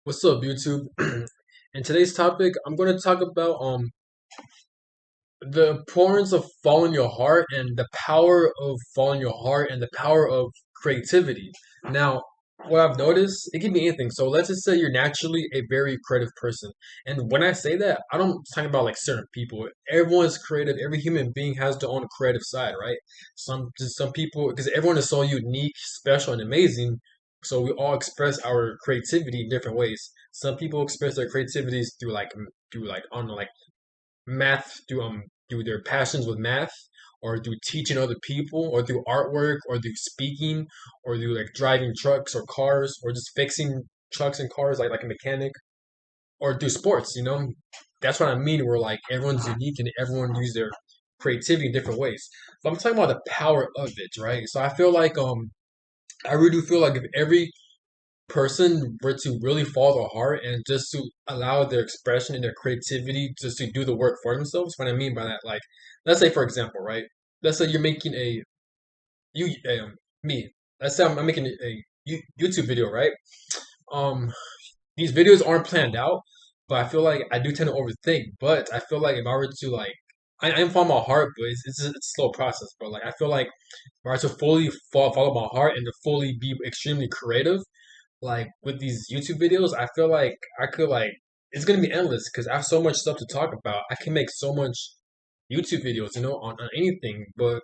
What's up, YouTube? In today's topic, I'm going to talk about the importance of following your heart and the power of following your heart and the power of creativity. Now, what I've noticed, it can be anything. So let's just say you're naturally a very creative person. And when I say that, I don't talk about like certain people. Everyone's creative. Every human being has their own creative side, right? Some people, because everyone is so unique, special, and amazing. So we all express our creativity in different ways. Some people express their creativities through like on like math through their passions with math or through teaching other people or through artwork or through speaking or through like driving trucks or cars or just fixing trucks and cars like a mechanic or through sports. That's what I mean, where like everyone's unique and everyone uses their creativity in different ways. But I'm talking about the power of it, right? So I feel like I really do feel like if every person were to really follow their heart and just to allow their expression and their creativity just to do the work for themselves. What I mean by that, like, let's say for example, right? Let's say you're making a you me. Let's say I'm making a YouTube video, right? Um, these videos aren't planned out, but I feel like I do tend to overthink. But I feel like if I were to like, I am following my heart, but it's a slow process. But like, I feel like if I were to fully follow my heart and to fully be extremely creative like with these YouTube videos, I feel like I could like it's gonna be endless because I have so much stuff to talk about. I can make so much YouTube videos, on anything. But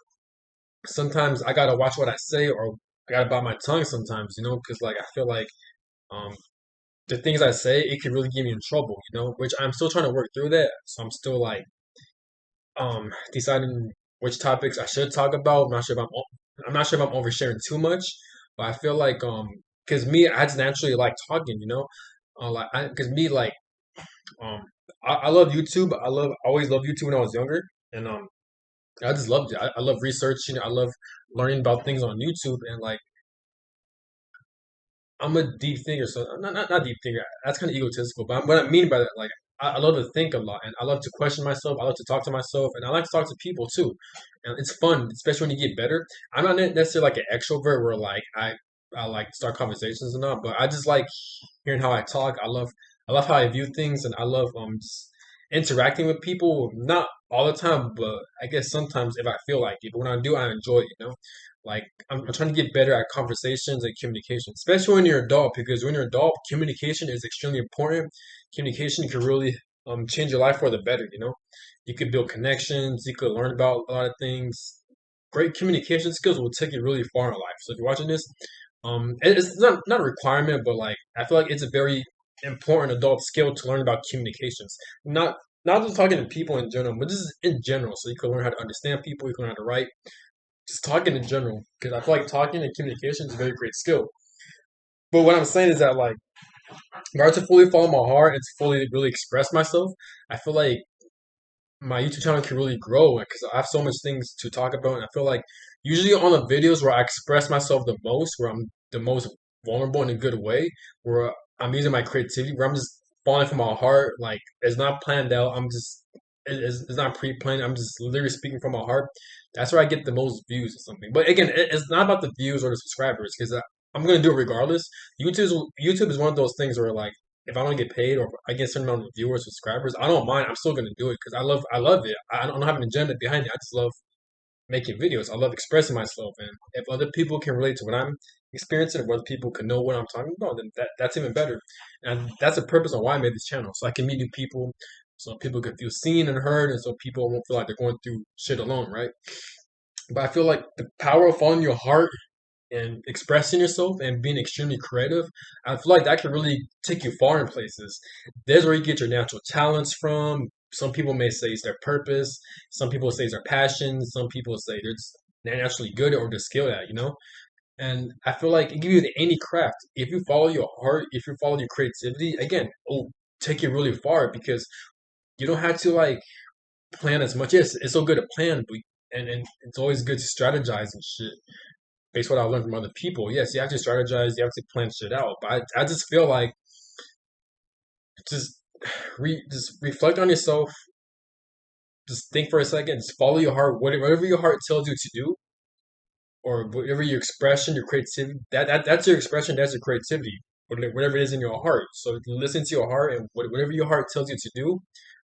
sometimes I gotta watch what I say, or I gotta bite my tongue sometimes, because like I feel like um the things I say it could really get me in trouble, which I'm still trying to work through that. So I'm still like deciding which topics I should talk about. I'm not sure if I'm oversharing too much, but I feel like because me I just naturally like talking, like because me like um I love YouTube. I always loved YouTube when I was younger, and I just loved it. I love researching. I love learning about things on YouTube, and like I'm a deep thinker, so not deep thinker. That's kind of egotistical, but what I mean by that, like I love to think a lot, and I love to question myself. I love to talk to myself, and I like to talk to people too. And it's fun, especially when you get better. I'm not necessarily like an extrovert where like I like start conversations and all, but I just like hearing how I talk. I love how I view things, and I love just interacting with people. Not all the time, but I guess sometimes if I feel like it. But when I do, I enjoy it. Like I'm trying to get better at conversations and communication, especially when you're an adult, because when you're an adult, communication is extremely important. Communication can really change your life for the better. You could build connections, you could learn about a lot of things. Great communication skills will take you really far in life. So if you're watching this, it's not a requirement, but like I feel like it's a very important adult skill to learn about communications. Not not just talking to people in general, but just in general. So you can learn how to understand people, you can learn how to write, just talking in general, because I feel like talking and communication is a very great skill. But what I'm saying is that like, in order to fully follow my heart and to fully really express myself, I feel like my YouTube channel can really grow because I have so much things to talk about, and I feel like usually on the videos where I express myself the most, where I'm the most vulnerable in a good way, where I'm using my creativity, where I'm just falling from my heart, like it's not planned out. It's not pre-planned. I'm just literally speaking from my heart. That's where I get the most views or something. But again, it's not about the views or the subscribers because I'm gonna do it regardless. YouTube is one of those things where like if I don't get paid or if I get a certain amount of viewers, subscribers, I don't mind. I'm still gonna do it because I love it. I don't have an agenda behind it. I just love making videos. I love expressing myself, and if other people can relate to what I'm experiencing, or other people can know what I'm talking about, then that's even better. And that's the purpose of why I made this channel, so I can meet new people, so people can feel seen and heard, and so people won't feel like they're going through shit alone, right? But I feel like the power of following your heart and expressing yourself and being extremely creative, I feel like that can really take you far in places. There's where you get your natural talents from. Some people may say it's their purpose. Some people say it's their passion. Some people say they're just naturally good or they're skilled at. And I feel like it gives you any craft. If you follow your heart, if you follow your creativity, again, it'll take you really far because you don't have to like plan as much. Yes, it's so good to plan, but and it's always good to strategize and shit based on what I learned from other people. Yes, you have to strategize, you have to plan shit out. But I just feel like just just reflect on yourself. Just think for a second. Just follow your heart. Whatever your heart tells you to do, or whatever your expression, your creativity. That's your expression. That's your creativity. whatever it is in your heart. So listen to your heart, and whatever your heart tells you to do,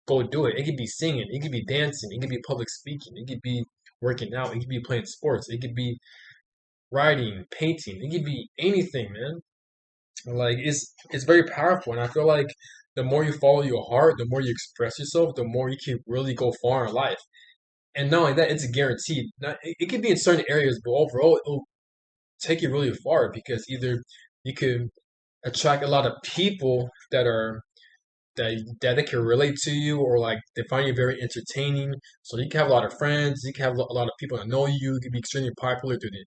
go do it. It could be singing, it could be dancing, it could be public speaking, it could be working out, it could be playing sports, it could be writing, painting, it could be anything, man. Like it's very powerful, and I feel like the more you follow your heart, the more you express yourself, the more you can really go far in life. And not only that, it's a guaranteed. Not, it could be in certain areas, but overall, it'll take you really far because either you can attract a lot of people that they can relate to you, or like they find you very entertaining. So you can have a lot of friends, you can have a lot of people that know you. You can be extremely popular through the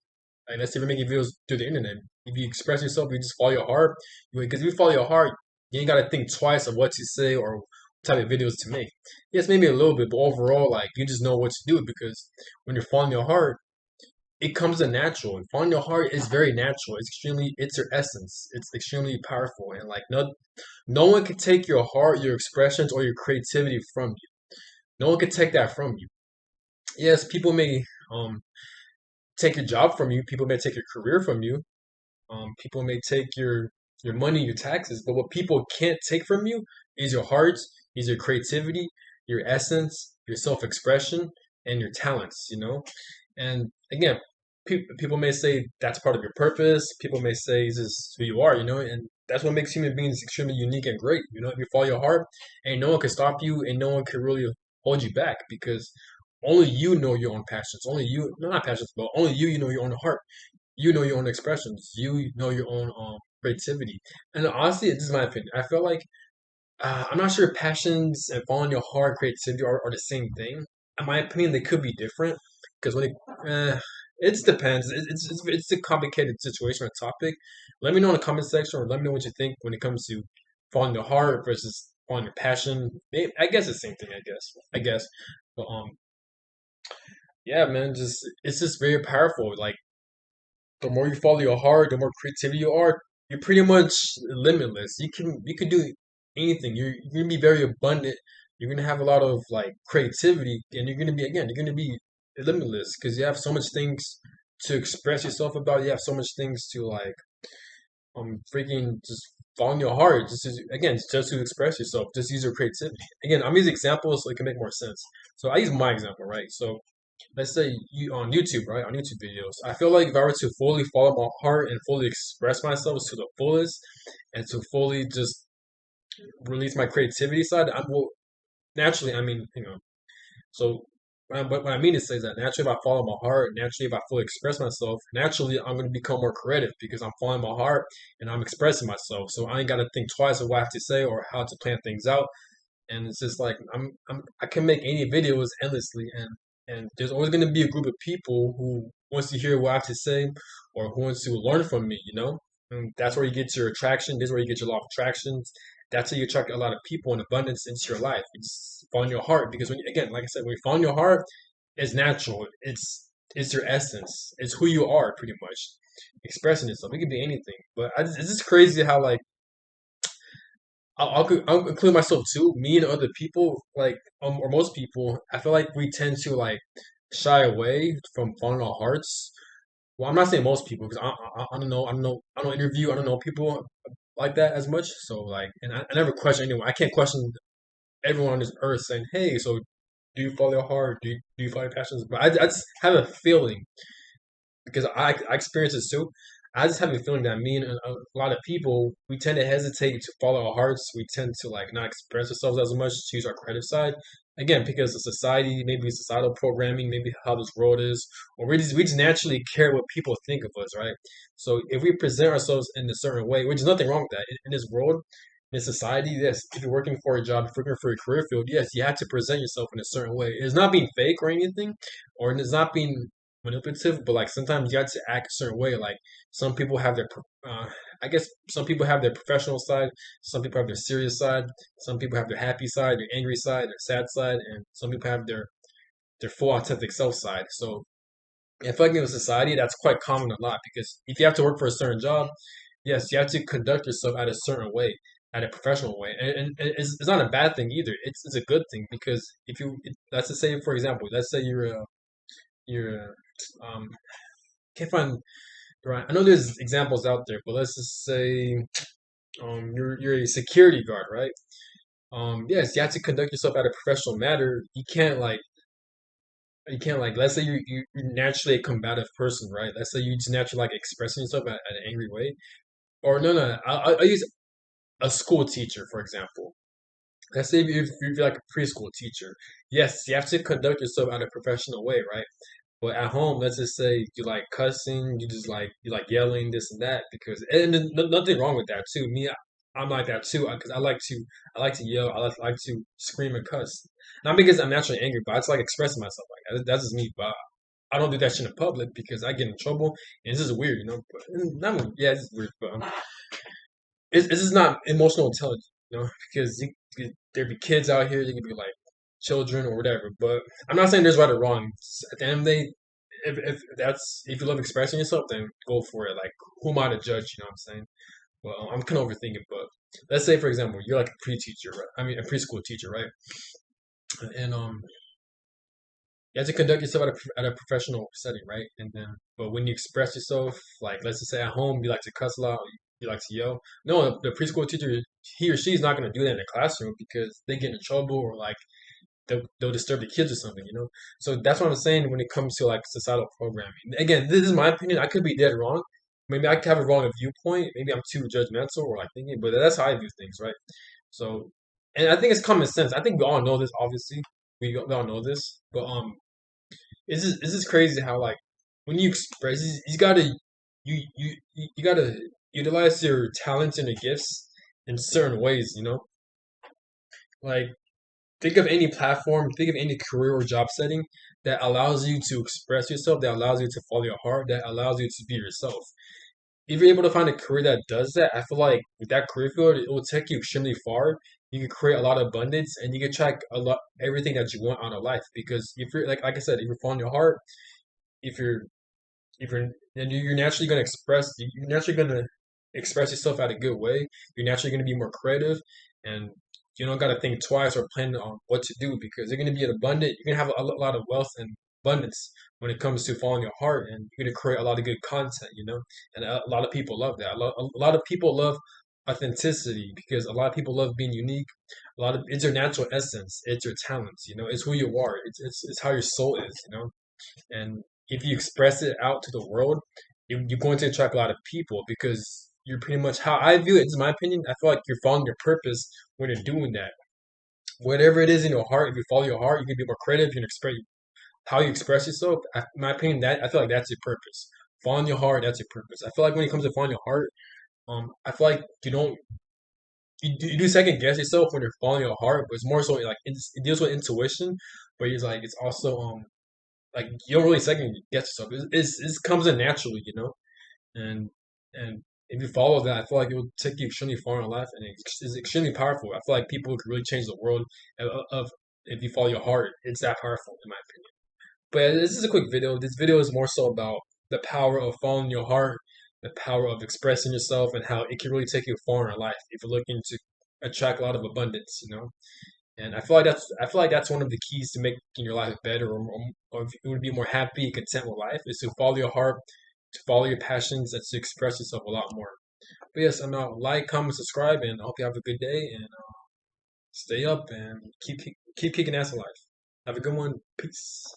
like let's say you're making videos through the internet. If you express yourself, you just follow your heart. Because if you follow your heart, you ain't gotta think twice of what to say or what type of videos to make. Yes, maybe a little bit, but overall, like you just know what to do because when you're following your heart, it comes a natural. And following your heart is very natural. It's your essence. It's extremely powerful, and like no one can take your heart, your expressions, or your creativity from you. No one can take that from you. Yes, people may um take your job from you. People may take your career from you. People may take your money, your taxes. But what people can't take from you is your heart, is your creativity, your essence, your self-expression, and your talents. And again, people may say that's part of your purpose. People may say this is who you are. And that's what makes human beings extremely unique and great. If you follow your heart, and no one can stop you, and no one can really hold you back because only you know your own passions. Only you, no, not passions, but only you know your own heart. You know your own expressions. You know your own creativity. And honestly, this is my opinion. I feel like I'm not sure if passions and following your heart, creativity are the same thing. In my opinion, they could be different because it depends. It's a complicated situation or topic. Let me know in the comment section, or let me know what you think when it comes to following your heart versus following your passion. I guess it's the same thing. I guess, but yeah, man, it's just very powerful. Like the more you follow your heart, the more creativity you are. You're pretty much limitless. You can do anything. You're gonna be very abundant. You're gonna have a lot of like creativity, and you're gonna be limitless because you have so much things to express yourself about. You have so much things to like freaking just following your heart. Just to express yourself. Just use your creativity. Again, I'm using examples so it can make more sense. So I use my example, right? So let's say you on YouTube, right? On YouTube videos. I feel like if I were to fully follow my heart and fully express myself to the fullest and to fully just release my creativity side, I will naturally, so what I mean to say is that naturally if I follow my heart, naturally if I fully express myself, naturally I'm going to become more creative because I'm following my heart and I'm expressing myself. So I ain't got to think twice of what I have to say or how to plan things out, and it's just like I can make any videos endlessly, and there's always going to be a group of people who wants to hear what I have to say or who wants to learn from me. And that's where you get your attraction. This is where you get your law of attractions. That's how you attract a lot of people in abundance into your life. You just follow your heart because again, like I said, when you follow your heart, it's natural. It's your essence. It's who you are, pretty much. Expressing yourself. It can be anything, but it's just crazy how like I'll include myself too. Me and other people, like or most people, I feel like we tend to like shy away from following our hearts. Well, I'm not saying most people because I don't know, I don't interview, I don't know people like that as much. So like, and I never question anyone. I can't question everyone on this earth saying, "Hey, so do you follow your heart? Do you follow your passions?" But I just have a feeling because I experience this too. I just have a feeling that me and a lot of people, we tend to hesitate to follow our hearts. We tend to like not express ourselves as much, to use our creative side. Again, because of society, maybe societal programming, maybe how this world is, or we just naturally care what people think of us, right? So if we present ourselves in a certain way, which is nothing wrong with that, in this world, in society, yes, if you're working for a job, if you're working for a career field, yes, you have to present yourself in a certain way. It's not being fake or anything, or it's not being manipulative, but like sometimes you have to act a certain way. Like some people have I guess some people have their professional side, some people have their serious side, some people have their happy side, their angry side, their sad side, and some people have their full authentic self side. So I feel like in society that's quite common a lot because if you have to work for a certain job, yes, you have to conduct yourself at a certain way, at a professional way, and it's not a bad thing either. It's a good thing because if you let's just say for example, let's say you're can't find right. I know there's examples out there, but let's just say You're a security guard, right? Yes, you have to conduct yourself at a professional manner. You can't like let's say you're naturally a combative person, right? Let's say you just naturally like expressing yourself at an angry way. Or no, I use a school teacher, for example. Let's say if you're like a preschool teacher, yes, you have to conduct yourself at a professional way, right? But at home, let's just say you like cussing, you like yelling this and that because and there's nothing wrong with that too. I'm like that too because I like to yell, like to scream and cuss. Not because I'm naturally angry, but I just like expressing myself like that. That's just me. But I don't do that shit in public because I get in trouble and it's just weird, you know. But yeah, it's weird, but it's just not emotional intelligence, you know, because there be kids out here, you can be like children or whatever. But I'm not saying there's right or wrong. At the end of the day, if you love expressing yourself, then go for it. Like who am I to judge? You know what I'm saying? Well, I'm kind of overthinking, but let's say for example, you're like a pre-teacher, right? I mean, a preschool teacher, right? And you have to conduct yourself at a professional setting, right? And then, but when you express yourself, like let's just say at home, you like to cuss a lot, you like to yell. No, the preschool teacher, he or she is not going to do that in the classroom because they get in trouble or like they'll disturb the kids or something, you know. So that's what I'm saying when it comes to like societal programming. Again, this is my opinion. I could be dead wrong. Maybe I could have a wrong viewpoint. Maybe I'm too judgmental or like thinking, but that's how I view things, right? So, and I think it's common sense. I think we all know this. Obviously, we all know this, but it's just crazy how like when you express, you gotta utilize your talents and your gifts in certain ways, you know. Like think of any platform, think of any career or job setting that allows you to express yourself, that allows you to follow your heart, that allows you to be yourself. If you're able to find a career that does that, I feel like with that career field, it will take you extremely far. You can create a lot of abundance, and you can track a lot everything that you want out of life. Because if you're like I said, if you're following your heart, if you're if you're then you're naturally going to express yourself at a good way. You're naturally going to be more creative, and you don't got to think twice or plan on what to do because you're going to be abundant. You're going to have a lot of wealth and abundance when it comes to following your heart, and you're going to create a lot of good content. You know, and a lot of people love that. A lot of people love authenticity because a lot of people love being unique. A lot of it's your natural essence. It's your talents. You know, it's who you are. It's how your soul is. You know, and if you express it out to the world, you're going to attract a lot of people because you're pretty much how I view it. It's my opinion. I feel like you're following your purpose when you're doing that. Whatever it is in your heart, if you follow your heart, you can be more creative. You can express how you express yourself. In my opinion, that I feel like that's your purpose. Following your heart, that's your purpose. I feel like when it comes to following your heart, I feel like you do second guess yourself when you're following your heart, but it's more so like it deals with intuition, but it's also like you don't really second guess yourself. It comes in naturally, you know. And and if you follow that, I feel like it will take you extremely far in life, and it's extremely powerful. I feel like people could really change the world of if you follow your heart. It's that powerful, in my opinion. But this is a quick video. This video is more so about the power of following your heart, the power of expressing yourself, and how it can really take you far in life if you're looking to attract a lot of abundance. You know. And I feel like that's one of the keys to making your life better, or if you would be more happy and content with life, is to follow your heart, to follow your passions, and to express yourself a lot more. But yes, I'm out. Like, comment, subscribe, and I hope you have a good day and stay up and keep kicking ass in life. Have a good one. Peace.